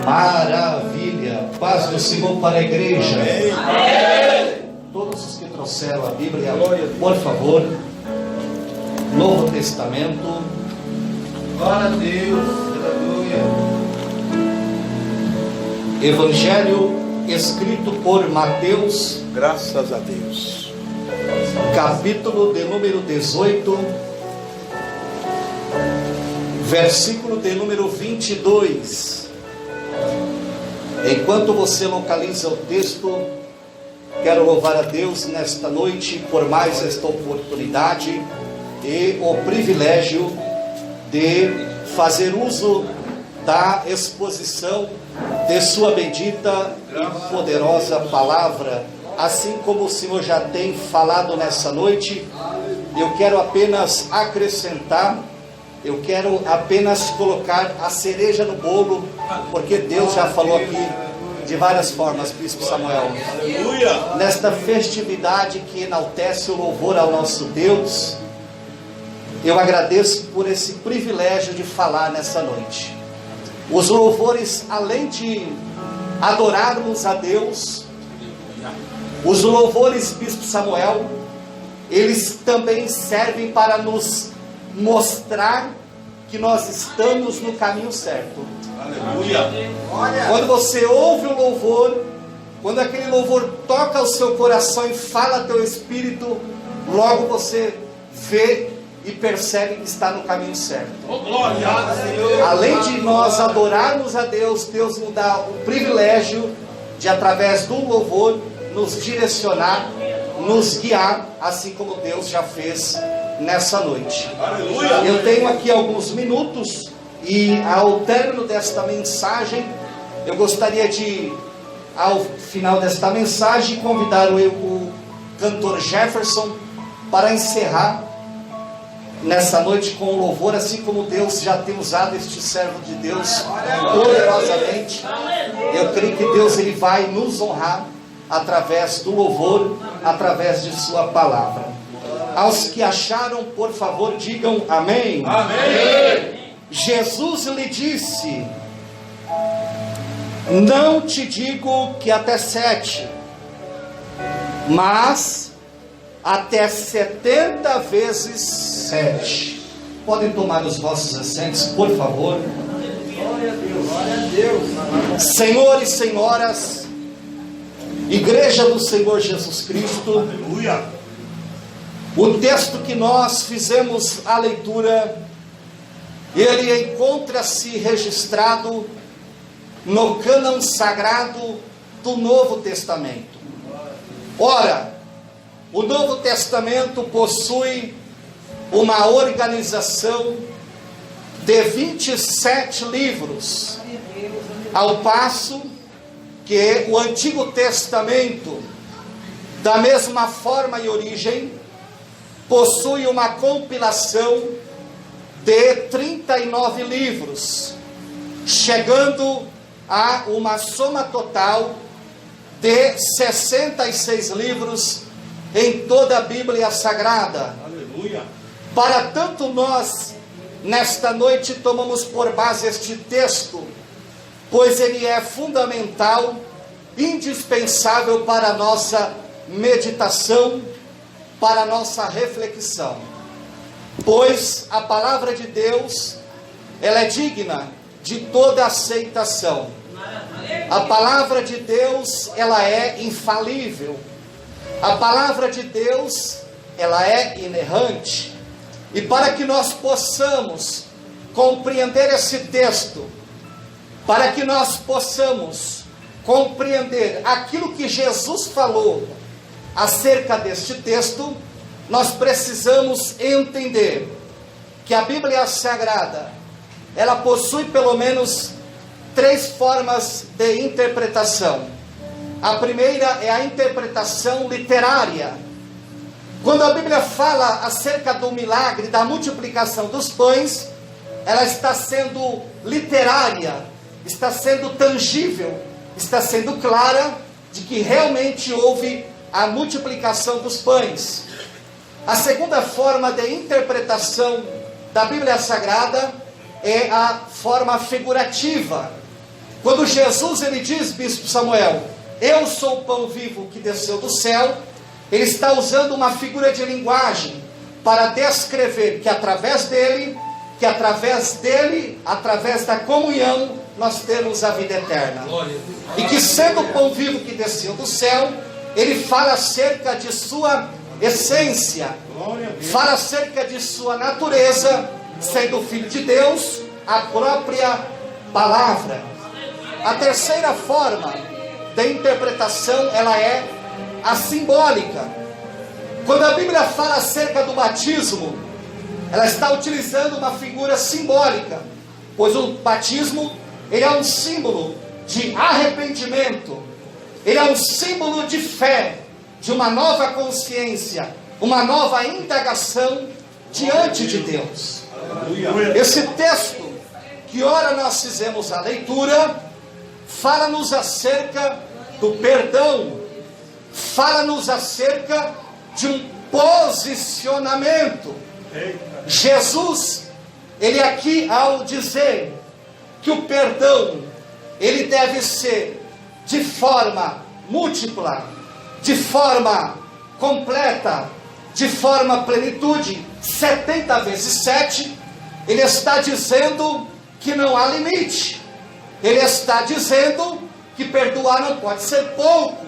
Maravilha. Paz do Senhor para a igreja. Amém. Todos os que trouxeram a Bíblia, por favor. Novo Testamento. Glória a Deus. Aleluia. Evangelho escrito por Mateus. Graças a Deus. Capítulo de número 18. Versículo de número 22. Enquanto você localiza o texto, quero louvar a Deus nesta noite por mais esta oportunidade e o privilégio de fazer uso da exposição de sua bendita e poderosa palavra. Assim como o Senhor já tem falado nessa noite, eu quero apenas acrescentar, eu quero apenas colocar a cereja no bolo, porque Deus já falou aqui de várias formas, Bispo Samuel. Aleluia. Nesta festividade que enaltece o louvor ao nosso Deus, eu agradeço por esse privilégio de falar nessa noite. Os louvores, além de adorarmos a Deus, os louvores, Bispo Samuel, eles também servem para nos mostrar que nós estamos no caminho certo. Aleluia. Quando você ouve o louvor, quando aquele louvor toca o seu coração e fala ao teu espírito, logo você vê e percebe que está no caminho certo. Oh, glória a Deus. Além de nós adorarmos a Deus, Deus nos dá o privilégio de, através do louvor, nos direcionar, nos guiar, assim como Deus já fez nessa noite. Aleluia. Eu tenho aqui alguns minutos e ao término desta mensagem, eu gostaria de, ao final desta mensagem, convidar o cantor Jefferson para encerrar nessa noite com o louvor, assim como Deus já tem usado este servo de Deus poderosamente. Eu creio que Deus ele vai nos honrar através do louvor, através de sua palavra. Aos que acharam, por favor, digam amém. Amém. Jesus lhe disse: não te digo que até 7, mas até 70 vezes 7. Podem tomar os vossos assentos, por favor. Glória a Deus. Glória a Deus. Senhores e senhoras, Igreja do Senhor Jesus Cristo, Aleluia. o texto que nós fizemos a leitura, ele encontra-se registrado no cânon sagrado do Novo Testamento. Ora, o Novo Testamento possui uma organização de 27 livros, ao passo que o Antigo Testamento, da mesma forma e origem, possui uma compilação de 39 livros, chegando a uma soma total de 66 livros em toda a Bíblia Sagrada. Aleluia. Para tanto nós, nesta noite, tomamos por base este texto, pois ele é fundamental, indispensável para a nossa meditação, para a nossa reflexão. Pois a palavra de Deus, ela é digna de toda aceitação. A palavra de Deus, ela é infalível. A palavra de Deus, ela é inerrante. E para que nós possamos compreender esse texto, para que nós possamos compreender aquilo que Jesus falou acerca deste texto, nós precisamos entender que a Bíblia Sagrada, ela possui pelo menos 3 formas de interpretação. A primeira é a interpretação literária. Quando a Bíblia fala acerca do milagre da multiplicação dos pães, ela está sendo literária, está sendo tangível, está sendo clara de que realmente houve a multiplicação dos pães. A segunda forma de interpretação da Bíblia Sagrada é a forma figurativa. Quando Jesus ele diz, bispo Samuel, eu sou o pão vivo que desceu do céu, ele está usando uma figura de linguagem para descrever que através dele, através da comunhão, nós temos a vida eterna. E que sendo o pão vivo que desceu do céu, ele fala acerca de sua essência, fala acerca de sua natureza, sendo o Filho de Deus, a própria palavra. A terceira forma da interpretação, ela é a simbólica. Quando a Bíblia fala acerca do batismo, ela está utilizando uma figura simbólica, pois o batismo, ele é um símbolo de arrependimento, ele é um símbolo de fé, de uma nova consciência, uma nova indagação diante de Deus. Esse texto, que ora nós fizemos a leitura, fala-nos acerca do perdão, fala-nos acerca de um posicionamento. Jesus, ele aqui ao dizer que o perdão, ele deve ser de forma múltipla, de forma completa, de forma plenitude, 70 vezes 7, ele está dizendo que não há limite. Ele está dizendo que perdoar não pode ser pouco.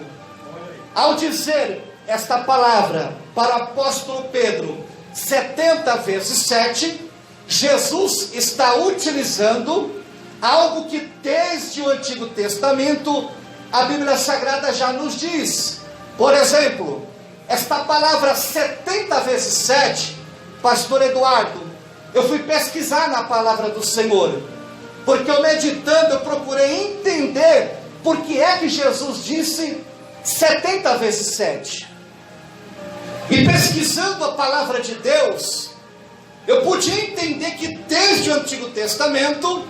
Ao dizer esta palavra para o apóstolo Pedro, 70 vezes 7, Jesus está utilizando algo que desde o Antigo Testamento a Bíblia Sagrada já nos diz. Por exemplo, esta palavra 70 vezes 7, pastor Eduardo, eu fui pesquisar na palavra do Senhor, porque eu meditando, eu procurei entender por que é que Jesus disse 70 vezes 7. E pesquisando a palavra de Deus, eu pude entender que desde o Antigo Testamento,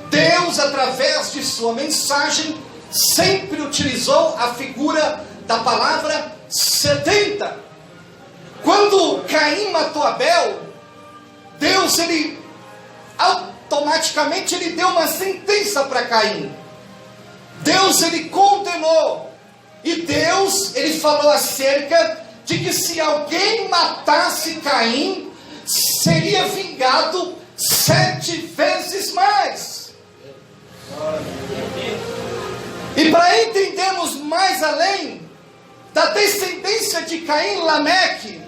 Deus, através de sua mensagem, sempre utilizou a figura da palavra 70. Quando Caim matou Abel, Deus, ele automaticamente ele deu uma sentença para Caim. Deus, ele condenou. E Deus, ele falou acerca de que se alguém matasse Caim, seria vingado 7 vezes mais. E para entendermos mais além da descendência de Caim, Lameque,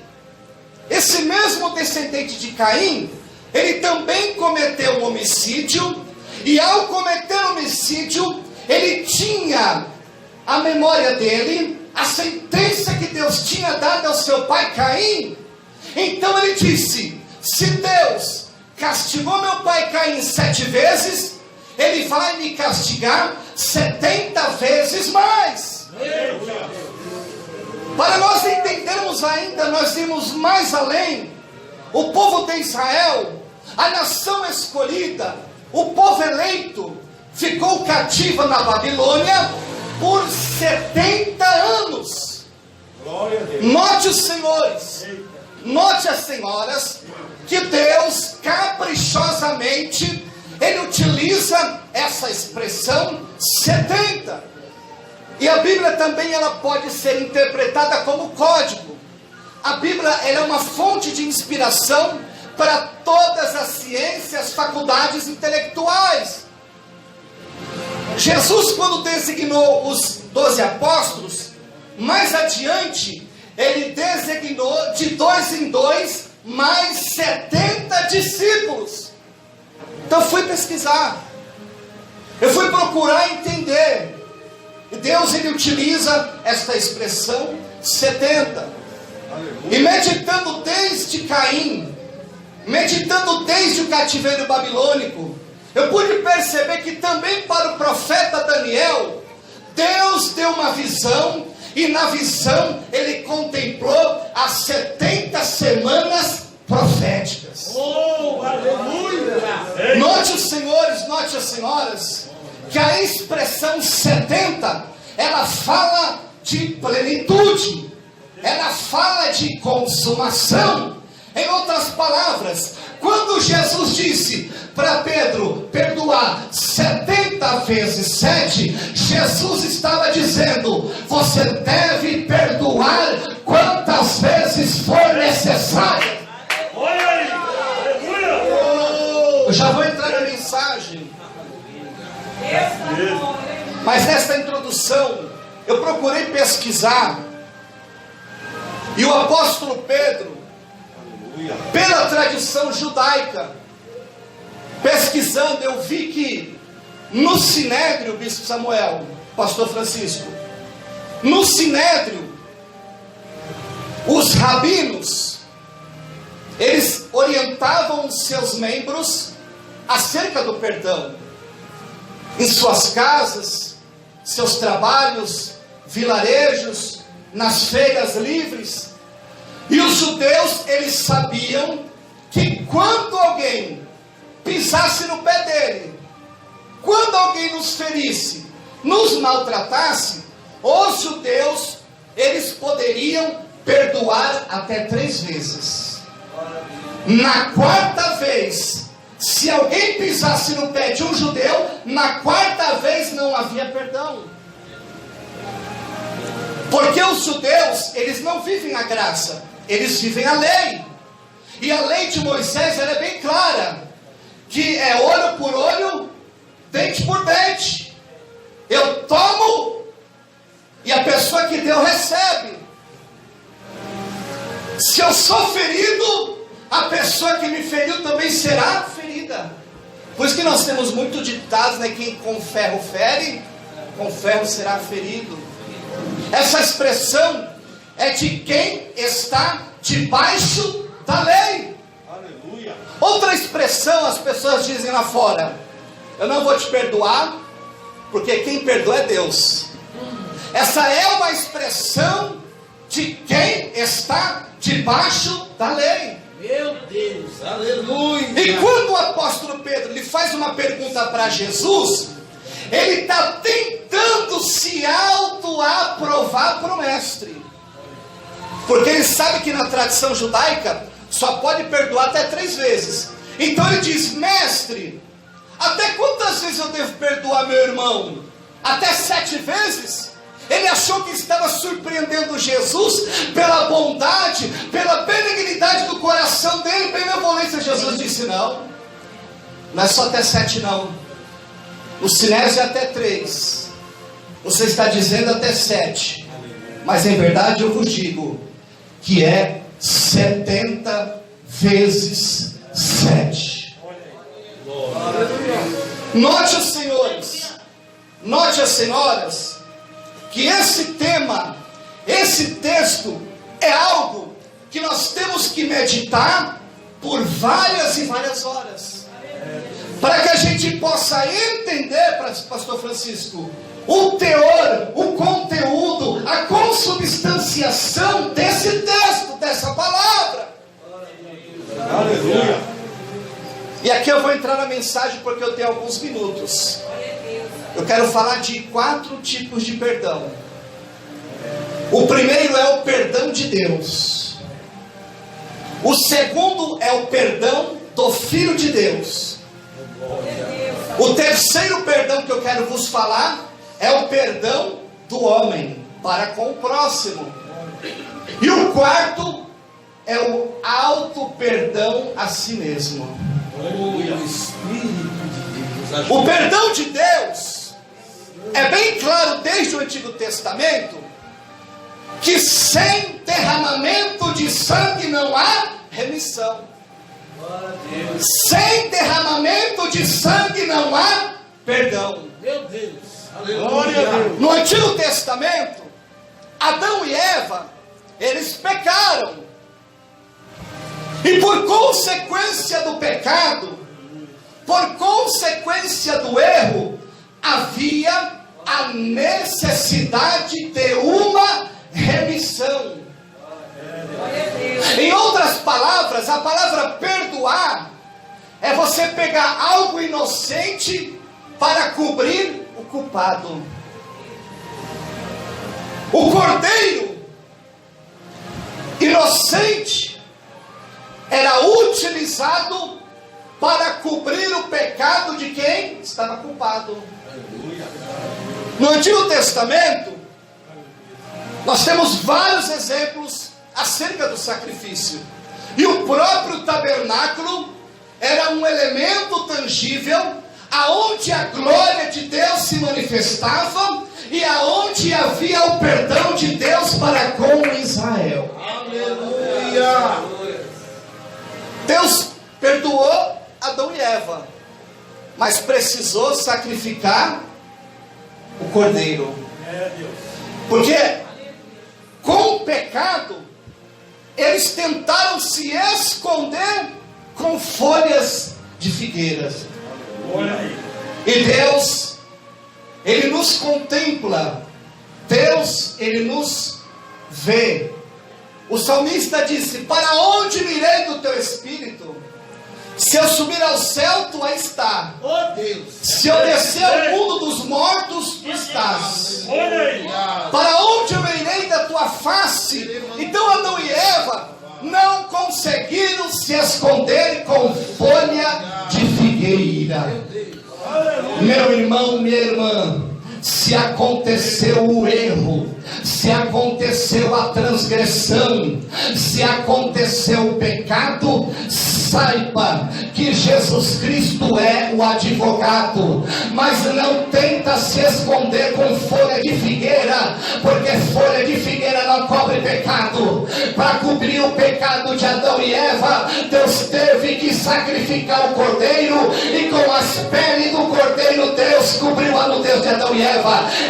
esse mesmo descendente de Caim, ele também cometeu um homicídio, e ao cometer o homicídio, ele tinha a memória dele, a sentença que Deus tinha dado ao seu pai Caim. Então ele disse: se Deus castigou meu pai Caim 7 vezes, ele vai me castigar 70 vezes mais. Para nós entendermos ainda, nós irmos mais além. O povo de Israel, a nação escolhida, o povo eleito, ficou cativa na Babilônia por 70 anos. Note os senhores, note as senhoras, que Deus caprichosamente, ele utiliza essa expressão 70. E a Bíblia também ela pode ser interpretada como código. A Bíblia ela é uma fonte de inspiração para todas as ciências, faculdades intelectuais. Jesus, quando designou os 12 apóstolos, mais adiante, ele designou de 2 em 2 mais 70 discípulos. Então eu fui pesquisar, eu fui procurar entender. E Deus ele utiliza esta expressão 70. E meditando desde Caim, meditando desde o cativeiro babilônico, eu pude perceber que também para o profeta Daniel, Deus deu uma visão, e na visão ele contemplou as 70 semanas proféticas. Oh, aleluia! Note os senhores, note as senhoras, que a expressão 70, ela fala de plenitude, ela fala de consumação. Em outras palavras, quando Jesus disse para Pedro perdoar 70 vezes 7, Jesus estava dizendo: você deve perdoar quantas vezes for necessário. Olha aí. Aleluia. Eu já vou entrar na mensagem, mas nesta introdução eu procurei pesquisar, e o apóstolo Pedro, pela tradição judaica, pesquisando, eu vi que no Sinédrio, Bispo Samuel, Pastor Francisco, no Sinédrio, os rabinos, eles orientavam os seus membros acerca do perdão, em suas casas, seus trabalhos, vilarejos, nas feiras livres. E os judeus, eles sabiam que quando alguém pisasse no pé dele, quando alguém nos ferisse, nos maltratasse, os judeus, eles poderiam perdoar até 3 vezes. Na quarta vez, se alguém pisasse no pé de um judeu, na quarta vez não havia perdão. Porque os judeus, eles não vivem a graça, eles vivem a lei. E a lei de Moisés, ela é bem clara, que é olho por olho, dente por dente. Eu tomo e a pessoa que deu recebe. Se eu sou ferido, a pessoa que me feriu também será ferida. Por isso que nós temos muito ditados, né? Quem com ferro fere, com ferro será ferido. Essa expressão é de quem está debaixo da lei. Aleluia. Outra expressão, as pessoas dizem lá fora: eu não vou te perdoar, porque quem perdoa é Deus. Essa é uma expressão de quem está debaixo da lei. Meu Deus, aleluia. E quando o apóstolo Pedro lhe faz uma pergunta para Jesus, ele está tentando se auto-aprovar para o mestre. Porque ele sabe que na tradição judaica só pode perdoar até 3 vezes. Então ele diz: mestre, até quantas vezes eu devo perdoar meu irmão? Até 7 vezes? Ele achou que estava surpreendendo Jesus pela bondade, pela benignidade do coração dele, benevolência. Jesus disse: não é só até 7 não. O Sinédrio é até 3. Você está dizendo até 7. Mas em verdade eu vos digo que é 70 vezes 7. Note os senhores, note as senhoras, que esse tema, esse texto é algo que nós temos que meditar por várias e várias horas, para que a gente possa entender, Pastor Francisco, o teor, o conteúdo, a consubstanciação desse texto, dessa palavra. Aleluia. E aqui eu vou entrar na mensagem porque eu tenho alguns minutos. Eu quero falar de 4 tipos de perdão. O primeiro é o perdão de Deus. O segundo é o perdão do Filho de Deus. O terceiro perdão que eu quero vos falar é o perdão do homem para com o próximo. E o quarto é o auto-perdão a si mesmo. O perdão de Deus é bem claro desde o Antigo Testamento, que sem derramamento de sangue não há remissão. Sem derramamento de sangue não há perdão. Meu Deus. Aleluia. No Antigo Testamento, Adão e Eva, eles pecaram. E por consequência do pecado, por consequência do erro, havia a necessidade de uma remissão. Em outras palavras, a palavra perdoar é você pegar algo inocente para cobrir o culpado. O cordeiro inocente era utilizado para cobrir o pecado de quem estava com preocupado. No Antigo Testamento, nós temos vários exemplos acerca do sacrifício. E o próprio tabernáculo era um elemento tangível, aonde a glória de Deus se manifestava e aonde havia o perdão de Deus para com Israel. Aleluia. Deus perdoou Adão e Eva, mas precisou sacrificar o cordeiro. Porque com o pecado eles tentaram se esconder com folhas de figueiras. E Deus, Ele nos contempla. Deus, Ele nos vê. O salmista disse: para onde me irei do teu espírito? Se eu subir ao céu, tu aí está. Oh Deus. Se eu descer ao mundo dos mortos, tu estás. Para onde eu irei da tua face? Então Adão e Eva não conseguiram se esconder com folha de figueira. Meu irmão, minha irmã, se aconteceu o erro, se aconteceu a transgressão, se aconteceu o pecado, saiba que Jesus Cristo é o advogado, mas não tenta se esconder com folha de figueira, porque folha de figueira não cobre pecado. Para cobrir o pecado de Adão e Eva, Deus teve que sacrificar o cordeiro, e com as peles do cordeiro Deus cobriu a nudez de Adão e Eva.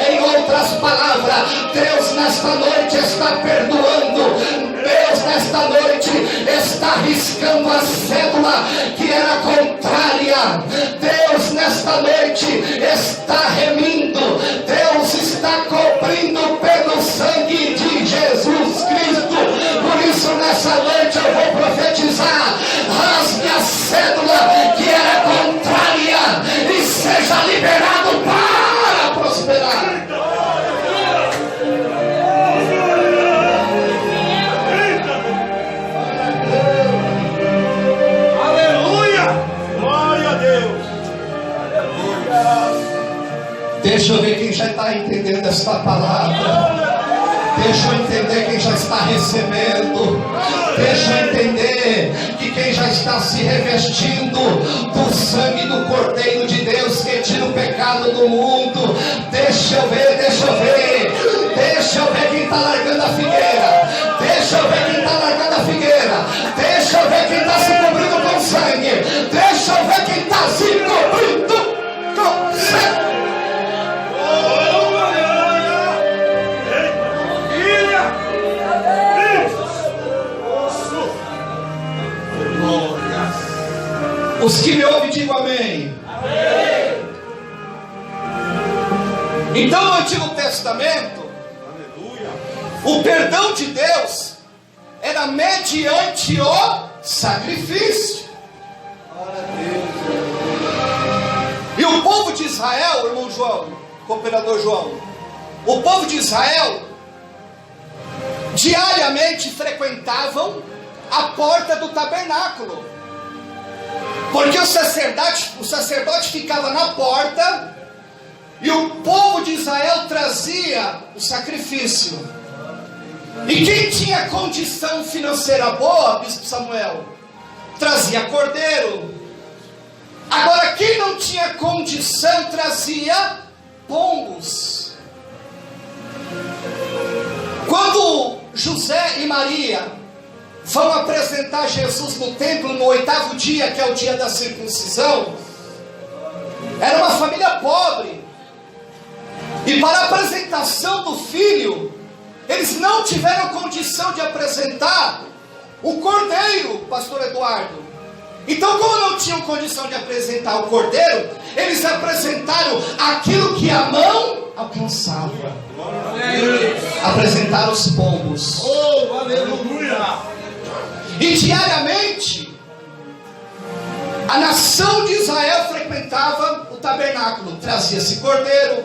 Em outras palavras, Deus nesta noite está perdoando. Deus nesta noite está riscando a cédula que era contrária. Deus nesta noite está remindo. Deus está cobrindo pelo sangue de Jesus Cristo. Por isso nessa noite eu vou profetizar: rasgue a cédula que era contrária e seja liberado para prosperar. Deixa eu ver quem já está entendendo esta palavra. Deixa eu entender quem já está recebendo. Deixa eu entender que quem já está se revestindo do sangue do Cordeiro de Deus que tira o pecado do mundo. Deixa eu ver, deixa eu ver. Deixa eu ver quem está largando a figueira. Deixa eu ver quem está largando a figueira. Deixa eu ver quem está se cobrindo com sangue. Deixa eu ver quem está se cobrindo com sangue. Os que me ouvem, digam amém. Amém. Então no Antigo Testamento, aleluia, o perdão de Deus era mediante o sacrifício. E o povo de Israel, irmão João, cooperador João, o povo de Israel diariamente frequentavam a porta do tabernáculo. Porque o sacerdote ficava na porta e o povo de Israel trazia o sacrifício. E quem tinha condição financeira boa, Bispo Samuel, trazia cordeiro. Agora quem não tinha condição trazia pombos. Quando José e Maria vão apresentar Jesus no templo no 8º dia, que é o dia da circuncisão, era uma família pobre, e para a apresentação do filho, eles não tiveram condição de apresentar o cordeiro, pastor Eduardo. Então, como não tinham condição de apresentar o cordeiro, eles apresentaram aquilo que a mão alcançava. Apresentaram os pombos. Oh, aleluia! E diariamente a nação de Israel frequentava o tabernáculo. Trazia-se cordeiro,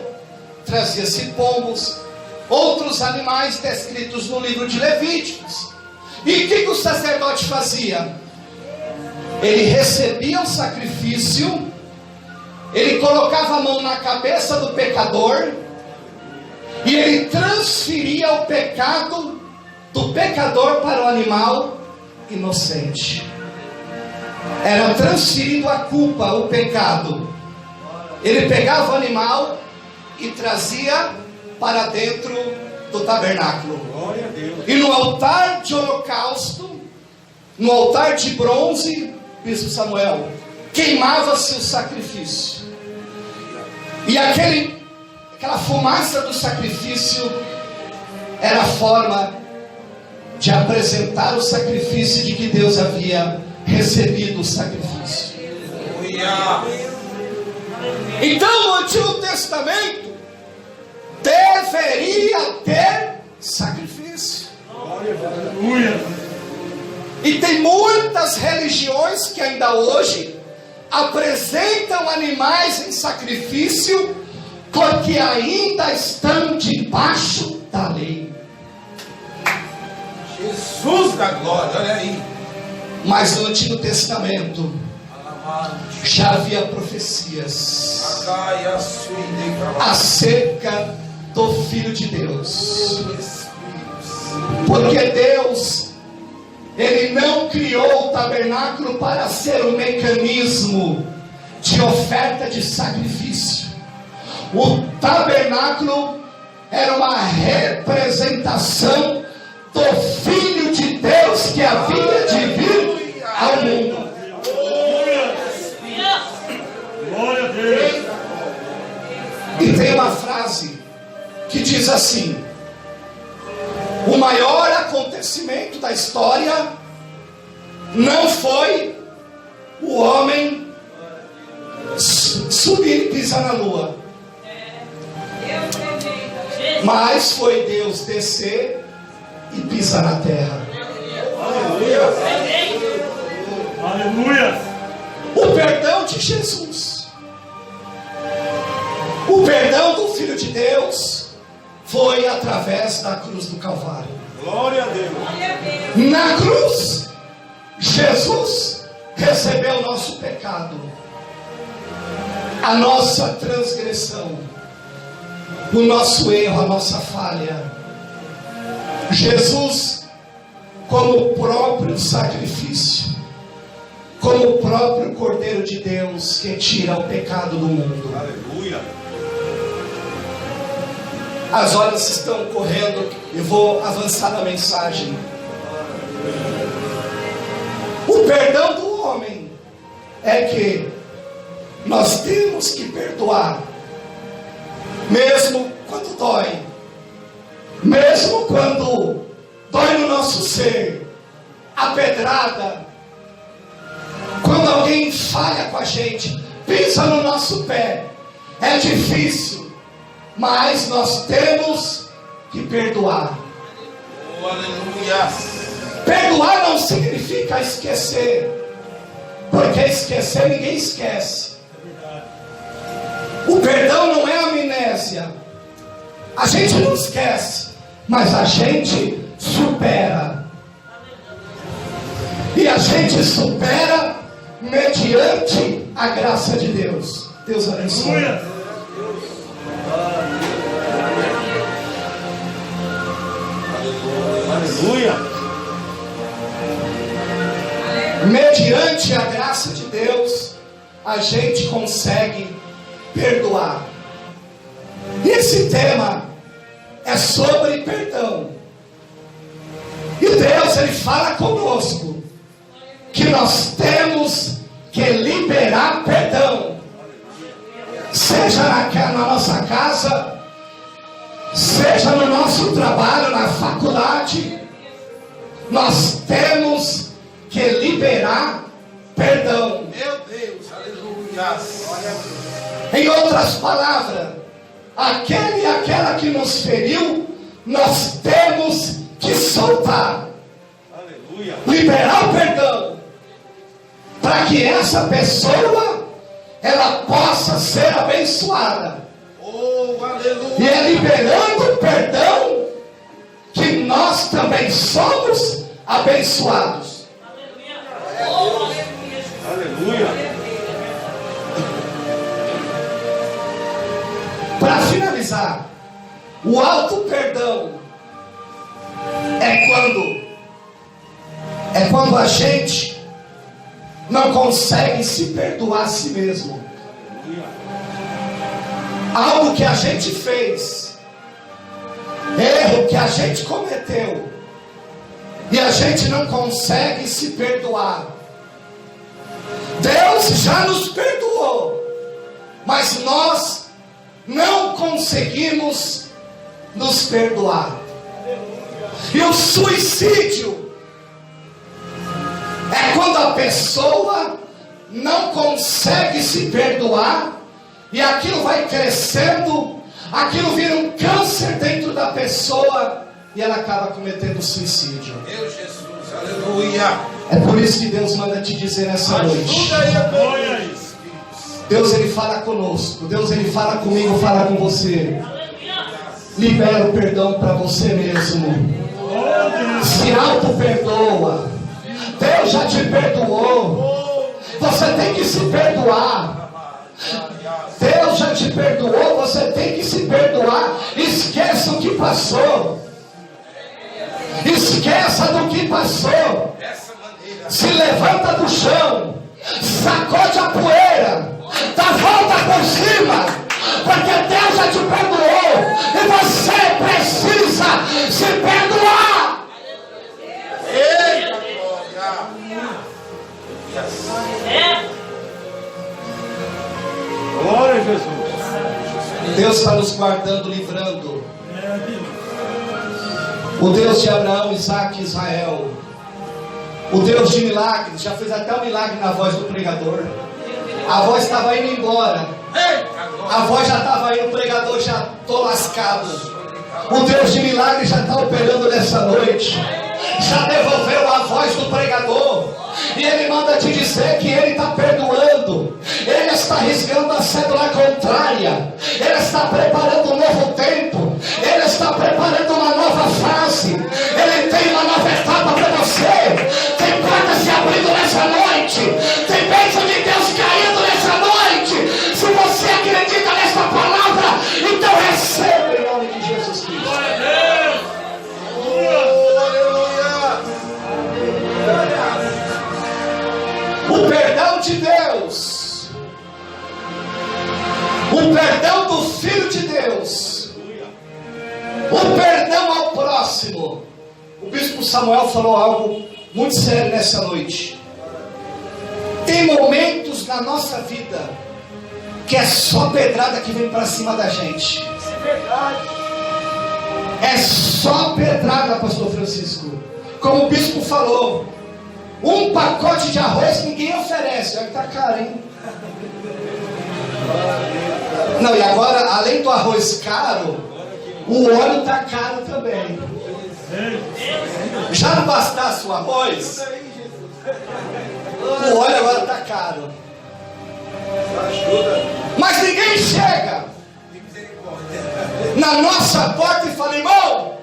trazia-se pombos, outros animais descritos no livro de Levíticos. E o que o sacerdote fazia? Ele recebia o sacrifício ele colocava a mão na cabeça do pecador e ele transferia o pecado do pecador para o animal inocente. Era transferindo a culpa, o pecado. Ele pegava o animal e trazia para dentro do tabernáculo. Glória a Deus. E no altar de holocausto, no altar de bronze, Bispo Samuel, queimava-se o sacrifício. E aquela fumaça do sacrifício era a forma de apresentar o sacrifício de que Deus havia recebido o sacrifício. Então no Antigo Testamento deveria ter sacrifício. E tem muitas religiões que ainda hoje apresentam animais em sacrifício porque ainda estão debaixo da lei. Jesus da glória, olha aí. Mas no Antigo Testamento já havia profecias acerca do Filho de Deus. Porque Deus, Ele não criou o tabernáculo para ser um mecanismo de oferta de sacrifício. O tabernáculo era uma representação do Filho de Deus que havia de vir ao mundo. Glória a Deus. E tem uma frase que diz assim: o maior acontecimento da história não foi o homem subir e pisar na lua, mas foi Deus descer e pisar na terra. Aleluia. O perdão de Jesus, o perdão do Filho de Deus, foi através da cruz do Calvário. Glória a Deus. Na cruz, Jesus recebeu o nosso pecado, a nossa transgressão, o nosso erro, a nossa falha. Jesus, como o próprio sacrifício, como o próprio Cordeiro de Deus que tira o pecado do mundo. Aleluia. As horas estão correndo e vou avançar na mensagem. O perdão do homem é que nós temos que perdoar, mesmo quando dói, mesmo quando dói no nosso ser, a pedrada, quando alguém falha com a gente, pisa no nosso pé, é difícil, mas nós temos que perdoar. Oh, aleluia. Perdoar não significa esquecer, porque esquecer ninguém esquece. O perdão não é amnésia. A gente não esquece, mas a gente supera. E a gente supera mediante a graça de Deus. Deus abençoe. Aleluia. Mediante a graça de Deus, a gente consegue perdoar. E esse tema é sobre perdão. E Deus, Ele fala conosco que nós temos que liberar perdão, seja na nossa casa, seja no nosso trabalho, na faculdade. Nós temos que liberar perdão. Meu Deus, aleluia. Em outras palavras, aquele e aquela que nos feriu, nós temos que soltar. Aleluia. Liberar o perdão, para que essa pessoa ela possa ser abençoada. Oh, aleluia. E é liberando o perdão que nós também somos abençoados. Aleluia. finalizar, o auto perdão é quando a gente não consegue se perdoar a si mesmo. Algo que a gente fez, erro que a gente cometeu, e a gente não consegue se perdoar. Deus já nos perdoou, mas nós não conseguimos nos perdoar. E o suicídio é quando a pessoa não consegue se perdoar, e aquilo vai crescendo, aquilo vira um câncer dentro da pessoa, e ela acaba cometendo suicídio. Meu Jesus, aleluia. É por isso que Deus manda te dizer nessa noite. Ajuda aí, Deus, Ele fala conosco. Deus, Ele fala comigo, fala com você. Libera o perdão para você mesmo. Se auto-perdoa. Deus já te perdoou. Você tem que se perdoar. Deus já te perdoou. Você tem que se perdoar. Esqueça o que passou. Esqueça do que passou. Se levanta do chão, sacode a poeira, dá volta por cima, porque Deus já te perdoou e você precisa se perdoar. Eita glória. Glória a Jesus. Deus está nos guardando, livrando. O Deus de Abraão, Isaac e Israel. O Deus de milagres, já fez até um milagre na voz do pregador. A voz estava indo embora. A voz já estava indo, o pregador já estou lascado. O Deus de milagres já está operando nessa noite. Já devolveu a voz do pregador. E Ele manda te dizer que Ele está perdoando. Ele está riscando a cédula contrária. Ele está preparando um novo tempo. Ele está preparando uma nova fase. Ele tem uma nova etapa para você. Tem portas se abrindo nessa noite. Tem bênção de Deus caindo nessa noite. Se você acredita nessa palavra, então receba em nome de Jesus Cristo. O perdão de Deus, o perdão do Filho de Deus, o perdão ao próximo. O bispo Samuel falou algo muito sério nessa noite. Tem momentos na nossa vida que é só pedrada que vem para cima da gente. Isso é verdade. É só pedrada, pastor Francisco. Como o bispo falou, um pacote de arroz ninguém oferece. Olha que tá caro, hein? Não, e agora, além do arroz caro, o óleo tá caro também. Já não bastasse o arroz, o óleo agora tá caro. Mas ninguém chega na nossa porta e fala: irmão,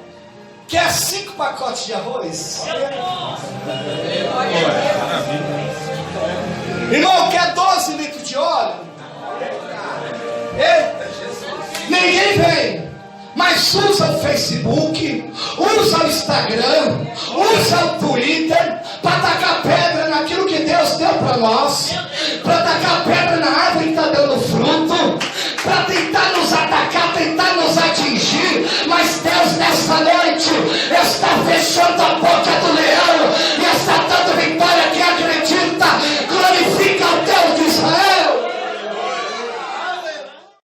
quer 5 pacotes de arroz? Irmão, quer 12 litros de óleo? Eita, Jesus. Ninguém vem. Mas usa o Facebook, usa o Instagram, usa o Twitter para tacar pedra naquilo que Deus deu para nós, para tacar pedra na árvore que está dando fruto, para tentar nos atacar, tentar nos atingir. Mas Deus nessa noite está fechando a boca